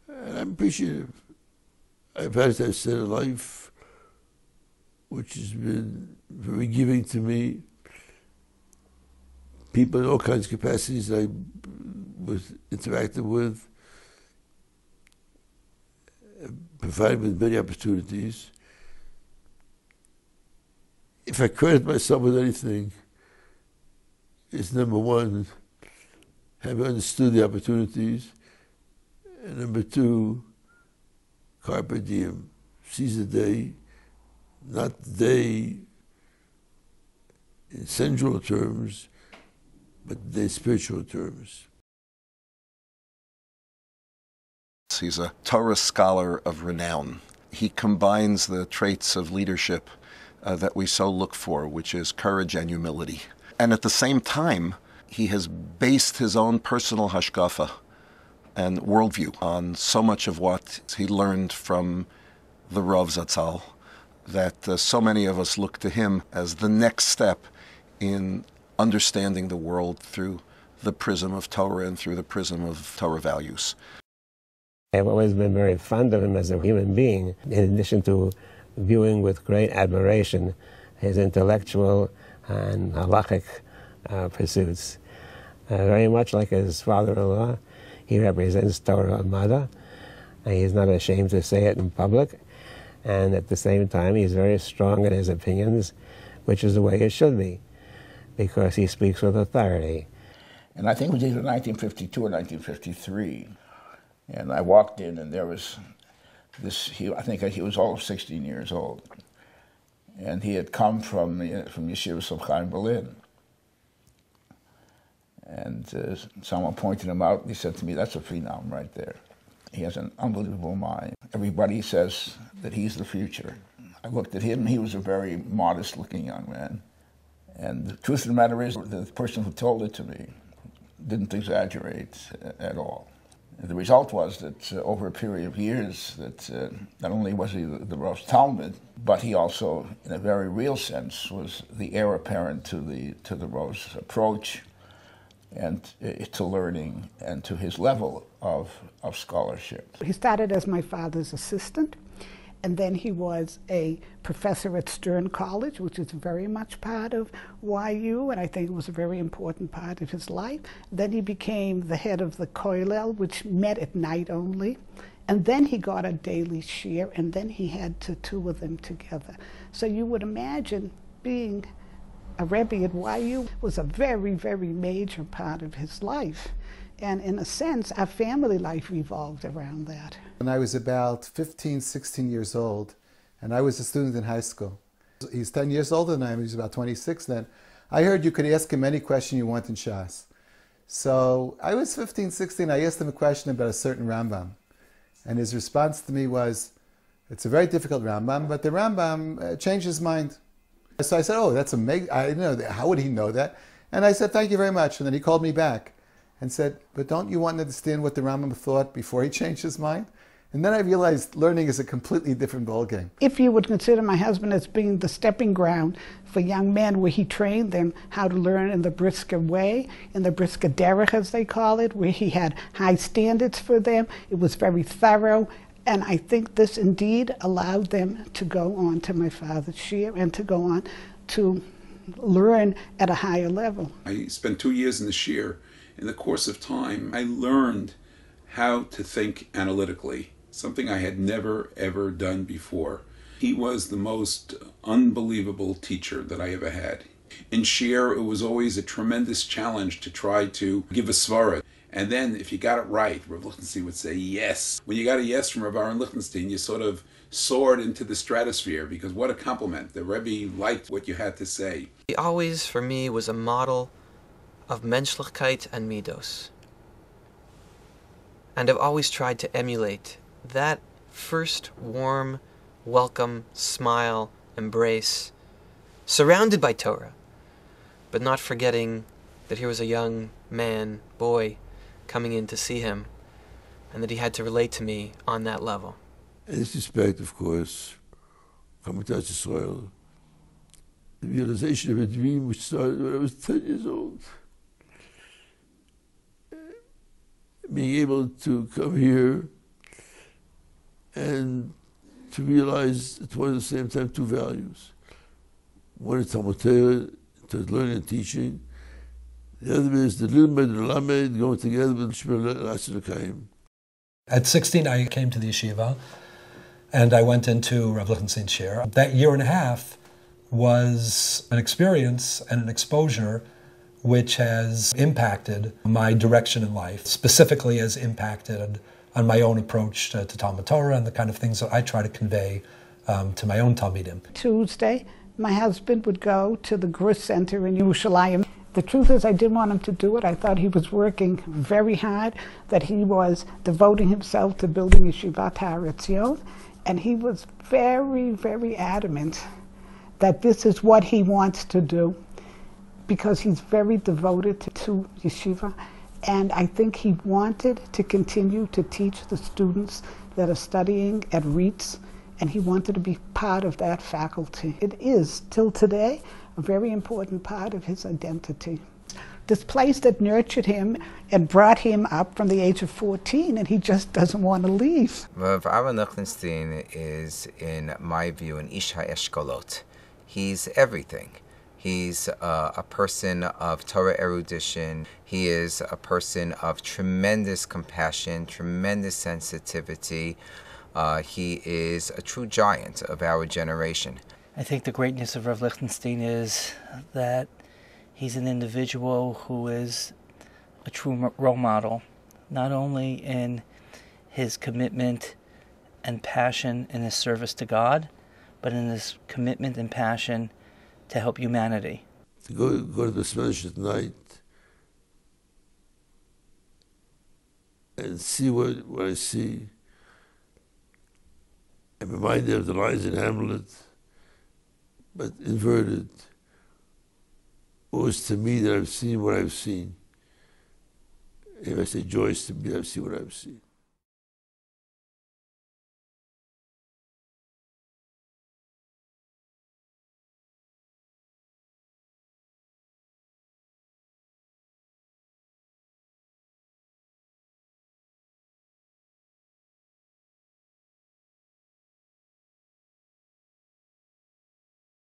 And I'm appreciative. I've had that set of life, which has been very giving to me. People in all kinds of capacities I was interactive with, provided with many opportunities. If I credit myself with anything, it's number one, having understood the opportunities, and number two, carpe diem, seize the day, not the day in sensual terms, but the day in spiritual terms. He's a Torah scholar of renown. He combines the traits of leadership that we so look for, which is courage and humility. And at the same time, he has based his own personal hashkafa and worldview on so much of what he learned from the Rav Zatzal that so many of us look to him as the next step in understanding the world through the prism of Torah and through the prism of Torah values. I've always been very fond of him as a human being, in addition to viewing with great admiration his intellectual and halachic pursuits. Very much like his father-in-law, he represents Torah Amada, and he's not ashamed to say it in public. And at the same time, he's very strong in his opinions, which is the way it should be, because he speaks with authority. And I think it was either 1952 or 1953, and I walked in, and there was this, I think he was all of 16 years old. And he had come from Yeshiva Somcha in Berlin. And someone pointed him out, and he said to me, "That's a phenom right there. He has an unbelievable mind. Everybody says that he's the future." I looked at him, and he was a very modest-looking young man. And the truth of the matter is, the person who told it to me didn't exaggerate at all. The result was that over a period of years, that not only was he the Rav's Talmud, but he also, in a very real sense, was the heir apparent to the Rav's approach and to learning and to his level of scholarship. He started as my father's assistant, and then he was a professor at Stern College, which is very much part of YU, and I think it was a very important part of his life. Then he became the head of the Kollel, which met at night only. And then he got a daily share, and then he had two of them together. So you would imagine being a Rebbe at YU was a very, very major part of his life. And in a sense, our family life revolved around that. When I was about 15, 16 years old, and I was a student in high school. He's 10 years older than I am, he's about 26 then. I heard you could ask him any question you want in Shas. So I was 15, 16, I asked him a question about a certain Rambam. And his response to me was, it's a very difficult Rambam, but the Rambam changed his mind. So I said, oh, that's amazing, I didn't know that. How would he know that? And I said, thank you very much. And then he called me back and said, but don't you want to understand what the Rambam thought before he changed his mind? And then I realized learning is a completely different ballgame. If you would consider my husband as being the stepping ground for young men, where he trained them how to learn in the Brisker way, in the Brisker derech, as they call it, where he had high standards for them. It was very thorough, and I think this indeed allowed them to go on to my father's shir and to go on to learn at a higher level. I spent 2 years in the shir. In the course of time, I learned how to think analytically, something I had never, ever done before. He was the most unbelievable teacher that I ever had. In shir, it was always a tremendous challenge to try to give a svara. And then, if you got it right, Rav Lichtenstein would say yes. When you got a yes from Rav Aharon Lichtenstein, you sort of soared into the stratosphere, because what a compliment. The Rebbe liked what you had to say. He always, for me, was a model of menschlichkeit and midos. And I've always tried to emulate that first warm, welcome, smile, embrace, surrounded by Torah, but not forgetting that here was a young man, boy, coming in to see him, and that he had to relate to me on that level. In this respect, of course, coming to Israel, the realization of a dream which started when I was 10 years old. Being able to come here and to realize at one and the same time two values. One is Talmud Torah, to learning and teaching. The other is the Lilmed and Lamed going together with Shmer L'Asir L'Kaim. At 16, I came to the yeshiva, and I went into Rav Lichtenstein's shir. That year and a half was an experience and an exposure which has impacted my direction in life, specifically has impacted on my own approach to Talmud Torah and the kind of things that I try to convey to my own Talmidim. Tuesday, my husband would go to the Grus Center in Yerushalayim. The truth is, I didn't want him to do it. I thought he was working very hard, that he was devoting himself to building Yeshivat Har Etzion, and he was very, very adamant that this is what he wants to do, because he's very devoted to Yeshiva, and I think he wanted to continue to teach the students that are studying at RIETS, and he wanted to be part of that faculty. It is, till today, a very important part of his identity. This place that nurtured him and brought him up from the age of 14, and he just doesn't want to leave. Rav Aharon Lichtenstein is, in my view, an Ish HaEshkolot. He's everything. He's a person of Torah erudition. He is a person of tremendous compassion, tremendous sensitivity. He is a true giant of our generation. I think the greatness of Rav Lichtenstein is that he's an individual who is a true role model, not only in his commitment and passion in his service to God, but in his commitment and passion to help humanity. To go to the Spanish at night and see what I see, I'm reminded of the lines in Hamlet, but inverted. It was to me that I've seen what I've seen. If I say Joyce, to me I've seen what I've seen.